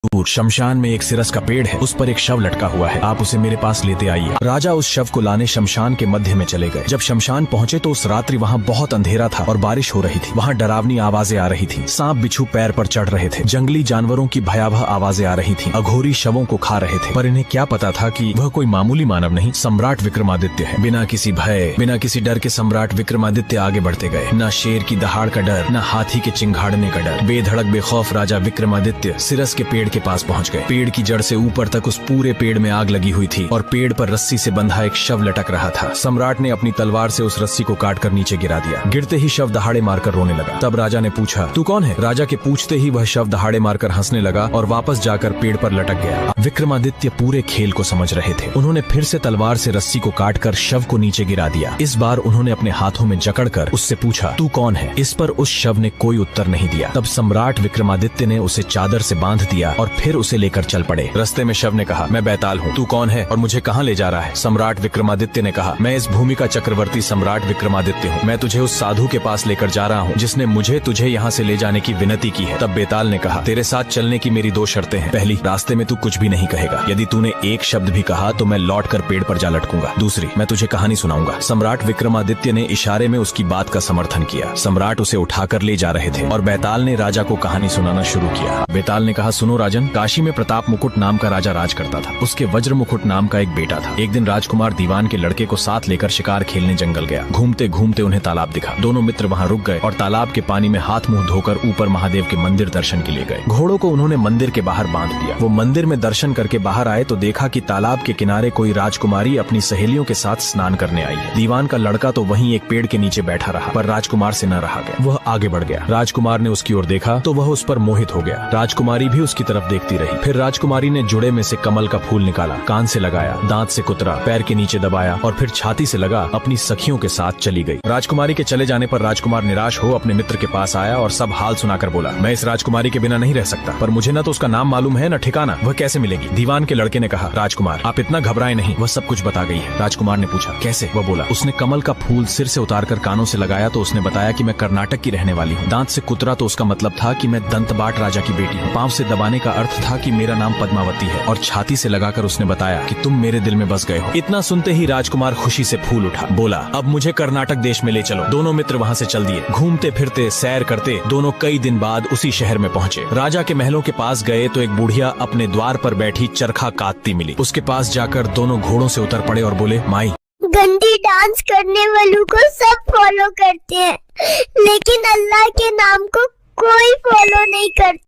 दूर शमशान में एक सिरस का पेड़ है, उस पर एक शव लटका हुआ है, आप उसे मेरे पास लेते आइए। राजा उस शव को लाने शमशान के मध्य में चले गए। जब शमशान पहुंचे तो उस रात्रि वहाँ बहुत अंधेरा था और बारिश हो रही थी। वहाँ डरावनी आवाजें आ रही थी, सांप बिच्छू पैर पर चढ़ रहे थे, जंगली जानवरों की भयावह आवाजें आ रही थी, अघोरी शवों को खा रहे थे। पर इन्हें क्या पता था कि वह कोई मामूली मानव नहीं, सम्राट विक्रमादित्य है। बिना किसी भय, बिना किसी डर के सम्राट विक्रमादित्य आगे बढ़ते गए। न शेर की दहाड़ का डर, न हाथी के चिंघाड़ने का डर। बेधड़क बेखौफ राजा विक्रमादित्य सिरस के पेड़ के पास पहुंच गए। पेड़ की जड़ से ऊपर तक उस पूरे पेड़ में आग लगी हुई थी और पेड़ पर रस्सी से बंधा एक शव लटक रहा था। सम्राट ने अपनी तलवार से उस रस्सी को काटकर नीचे गिरा दिया। गिरते ही शव दहाड़े मारकर रोने लगा। तब राजा ने पूछा, तू कौन है? राजा के पूछते ही वह शव दहाड़े मारकर हंसने लगा और वापस जाकर पेड़ पर लटक गया। विक्रमादित्य पूरे खेल को समझ रहे थे। उन्होंने फिर से तलवार से रस्सी को काटकर शव को नीचे गिरा दिया। इस बार उन्होंने अपने हाथों में जकड़कर उससे पूछा, तू कौन है? इस पर उस शव ने कोई उत्तर नहीं दिया। तब सम्राट विक्रमादित्य ने उसे चादर से बांध दिया और फिर उसे लेकर चल पड़े। रास्ते में शव ने कहा, मैं बैताल हूँ, तू कौन है और मुझे कहाँ ले जा रहा है? सम्राट विक्रमादित्य ने कहा, मैं इस भूमि का चक्रवर्ती सम्राट विक्रमादित्य हूँ। मैं तुझे उस साधु के पास लेकर जा रहा हूँ जिसने मुझे तुझे यहाँ से ले जाने की विनती की है। तब बेताल ने कहा, तेरे साथ चलने की मेरी दो शर्तें हैं। पहली, रास्ते में तू कुछ भी नहीं कहेगा। यदि तूने एक शब्द भी कहा तो मैं लौटकर पेड़ पर जा लटकूंगा। दूसरी, मैं तुझे कहानी सुनाऊंगा। सम्राट विक्रमादित्य ने इशारे में उसकी बात का समर्थन किया। सम्राट उसे उठाकर ले जा रहे थे और बेताल ने राजा को कहानी सुनाना शुरू किया। बेताल ने कहा, सुनो राजन, काशी में प्रताप मुकुट नाम का राजा राज करता था। उसके वज्र मुकुट नाम का एक बेटा था। एक दिन राजकुमार दीवान के लड़के को साथ लेकर शिकार खेलने जंगल गया। घूमते घूमते उन्हें तालाब दिखा। दोनों मित्र वहाँ रुक गए और तालाब के पानी में हाथ मुंह धोकर ऊपर महादेव के मंदिर दर्शन के लिए गए। घोड़ों को उन्होंने मंदिर के बाहर बांध दिया। वो मंदिर में दर्शन करके बाहर आए तो देखा कि तालाब के किनारे कोई राजकुमारी अपनी सहेलियों के साथ स्नान करने आई है। दीवान का लड़का तो वहीं एक पेड़ के नीचे बैठा रहा, पर राजकुमार से न रहा गया। वह आगे बढ़ गया। राजकुमार ने उसकी ओर देखा तो वह उस पर मोहित हो गया। राजकुमारी भी उसकी तरफ देखती रही। फिर राजकुमारी ने जुड़े में से कमल का फूल निकाला, कान से लगाया, दांत से कुतरा, पैर के नीचे दबाया और फिर छाती से लगा अपनी सखियों के साथ चली गई। राजकुमारी के चले जाने पर राजकुमार निराश हो अपने मित्र के पास आया और सब हाल सुनाकर बोला, मैं इस राजकुमारी के बिना नहीं रह सकता, पर मुझे न तो उसका नाम मालूम है न ठिकाना, वह कैसे मिलेगी? दीवान के लड़के ने कहा, राजकुमार आप इतना घबराए नहीं, वह सब कुछ बता गई है। राजकुमार ने पूछा, कैसे? वह बोला, उसने कमल का फूल सिर से उतारकर कानों से लगाया तो उसने बताया कि मैं कर्नाटक की रहने वाली हूँ। दांत से कुतरा तो उसका मतलब था कि मैं दंतबाट राजा की बेटी हूँ। पांव से दबाने का अर्थ था कि मेरा नाम पद्मावती है और छाती से लगाकर उसने बताया कि तुम मेरे दिल में बस गए हो। इतना सुनते ही राजकुमार खुशी से फूल उठा, बोला, अब मुझे कर्नाटक देश में ले चलो। दोनों मित्र वहाँ से चल दिए। घूमते फिरते सैर करते दोनों कई दिन बाद उसी शहर में पहुँचे। राजा के महलों के पास गए तो एक बुढ़िया अपने द्वार पर बैठी चरखा काटती मिली। उसके पास जाकर दोनों घोड़ों से उतर पड़े और बोले, माई, गंदी डांस करने वालों को सब फॉलो करते हैं, लेकिन अल्लाह के नाम को कोई फॉलो नहीं करता।